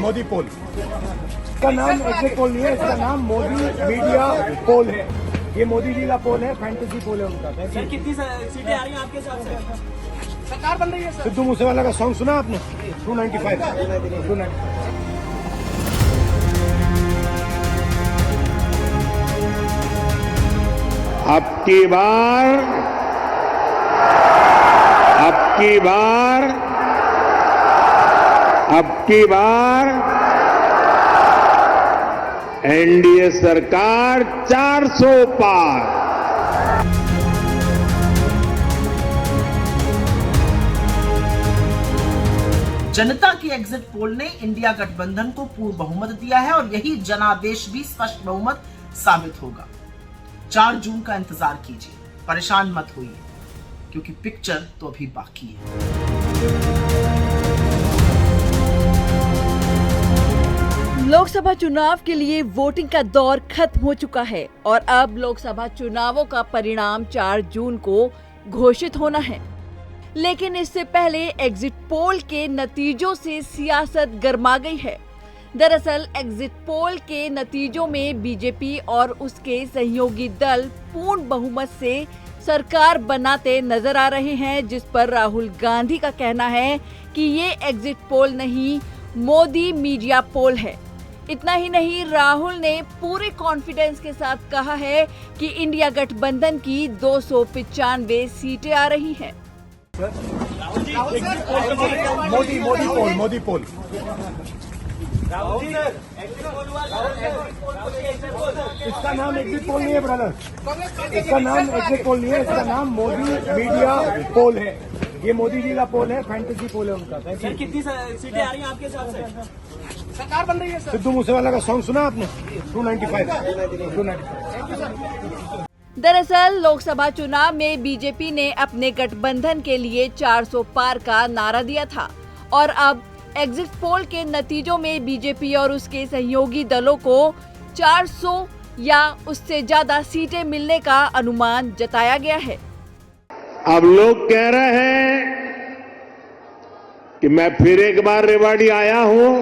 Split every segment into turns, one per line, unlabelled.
मोदी पोल इसका नाम exit poll नहीं है, इसका नाम मोदी मीडिया पोल है। ये मोदी जी का पोल है, फैंटेसी पोल है उनका।
सर कितनी सीटें आ रही हैं आपके हिसाब से? सरकार बन रही है सर।
सिद्धू मूसेवाला का सॉन्ग सुना आपने? 295
अब की बार एनडीए सरकार 400 पार।
जनता की एग्जिट पोल ने इंडिया गठबंधन को पूर्ण बहुमत दिया है और यही जनादेश भी स्पष्ट बहुमत साबित होगा। 4 जून का इंतजार कीजिए, परेशान मत होइए, क्योंकि पिक्चर तो अभी बाकी है।
लोकसभा चुनाव के लिए वोटिंग का दौर खत्म हो चुका है और अब लोकसभा चुनावों का परिणाम 4 जून को घोषित होना है। लेकिन इससे पहले एग्जिट पोल के नतीजों से सियासत गर्मा गई है। दरअसल एग्जिट पोल के नतीजों में बीजेपी और उसके सहयोगी दल पूर्ण बहुमत से सरकार बनाते नजर आ रहे हैं, जिस पर राहुल गांधी का कहना है कि ये एग्जिट पोल नहीं, मोदी मीडिया पोल है। इतना ही नहीं, राहुल ने पूरे कॉन्फिडेंस के साथ कहा है कि इंडिया गठबंधन की 295 सीटें आ रही हैं।
मोदी पोल इसका नाम एग्जिट पोल नहीं है ब्रदर, इसका नाम एग्जिट पोल नहीं है, इसका नाम मोदी मीडिया पोल है। ये मोदी जी का पोल है, फैंटेसी पोल है उनका।
सर कितनी सीटें आ रही हैं आपके हिसाब से? सरकार बन रही है सर।
सिद्धू मूसेवाला का सॉन्ग सुना आपने? 295
दरअसल लोकसभा चुनाव में बीजेपी ने अपने गठबंधन के लिए 400 पार का नारा दिया था और अब एग्जिट पोल के नतीजों में बीजेपी और उसके सहयोगी दलों को 400 या उससे ज्यादा सीटें मिलने का अनुमान जताया गया है।
अब लोग कह रहे हैं कि मैं फिर एक बार रेवाड़ी आया हूं,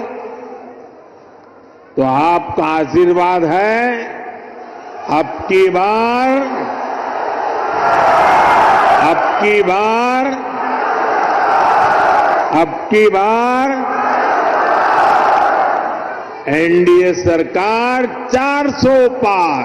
तो आपका आशीर्वाद है। अब की बार एनडीए सरकार 400 पार।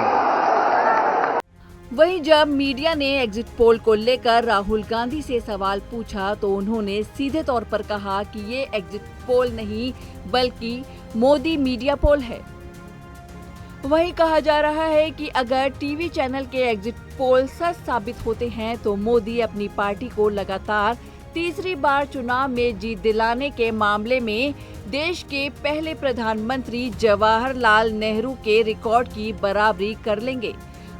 वहीं जब मीडिया ने एग्जिट पोल को लेकर राहुल गांधी से सवाल पूछा तो उन्होंने सीधे तौर पर कहा कि ये एग्जिट पोल नहीं बल्कि मोदी मीडिया पोल है। वहीं कहा जा रहा है कि अगर टीवी चैनल के एग्जिट पोल सच साबित होते हैं तो मोदी अपनी पार्टी को लगातार तीसरी बार चुनाव में जीत दिलाने के मामले में देश के पहले प्रधानमंत्री जवाहरलाल नेहरू के रिकॉर्ड की बराबरी कर लेंगे।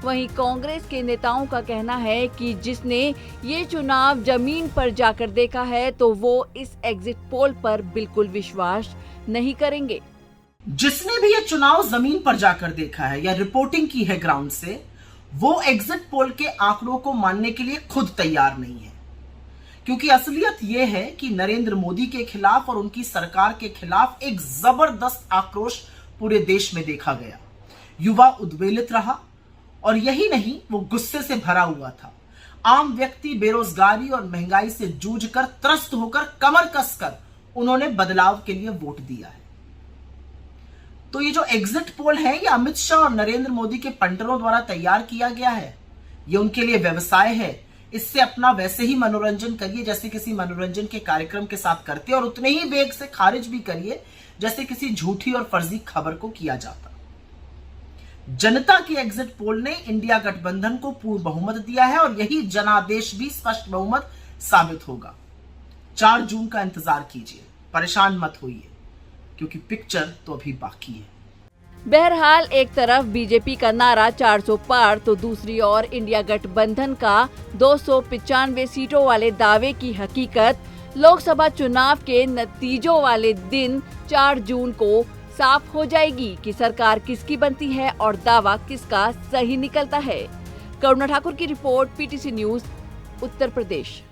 वहीं कांग्रेस के नेताओं का कहना है कि जिसने ये चुनाव जमीन पर जाकर देखा है तो वो इस एग्जिट पोल पर बिल्कुल विश्वास नहीं करेंगे।
जिसने भी ये चुनाव जमीन पर जाकर देखा है या रिपोर्टिंग की है ग्राउंड से, वो एग्जिट पोल के आंकड़ों को मानने के लिए खुद तैयार नहीं है। क्योंकि असलियत यह है कि नरेंद्र मोदी के खिलाफ और उनकी सरकार के खिलाफ एक जबरदस्त आक्रोश पूरे देश में देखा गया। युवा उद्वेलित रहा और यही नहीं, वो गुस्से से भरा हुआ था। आम व्यक्ति बेरोजगारी और महंगाई से जूझकर त्रस्त होकर कमर कसकर उन्होंने बदलाव के लिए वोट दिया है। तो ये जो एग्जिट पोल है, ये अमित शाह और नरेंद्र मोदी के पंटरों द्वारा तैयार किया गया है। ये उनके लिए व्यवसाय है। इससे अपना वैसे ही मनोरंजन करिए जैसे किसी मनोरंजन के कार्यक्रम के साथ करते, और उतने ही वेग से खारिज भी करिए जैसे किसी झूठी और फर्जी खबर को किया जाता। जनता की एग्जिट पोल ने इंडिया गठबंधन को पूर्ण बहुमत दिया है और यही जनादेश भी स्पष्ट बहुमत साबित होगा। 4 जून का इंतजार कीजिए, परेशान मत होइए, क्योंकि पिक्चर तो अभी बाकी है।
बहरहाल एक तरफ बीजेपी का नारा 400 पार तो दूसरी ओर इंडिया गठबंधन का 295 सीटों वाले दावे की हकीकत लोकसभा चुनाव के नतीजों वाले दिन 4 जून को साफ हो जाएगी कि सरकार किसकी बनती है और दावा किसका सही निकलता है। करुणा ठाकुर की report, PTC news, Uttar Pradesh.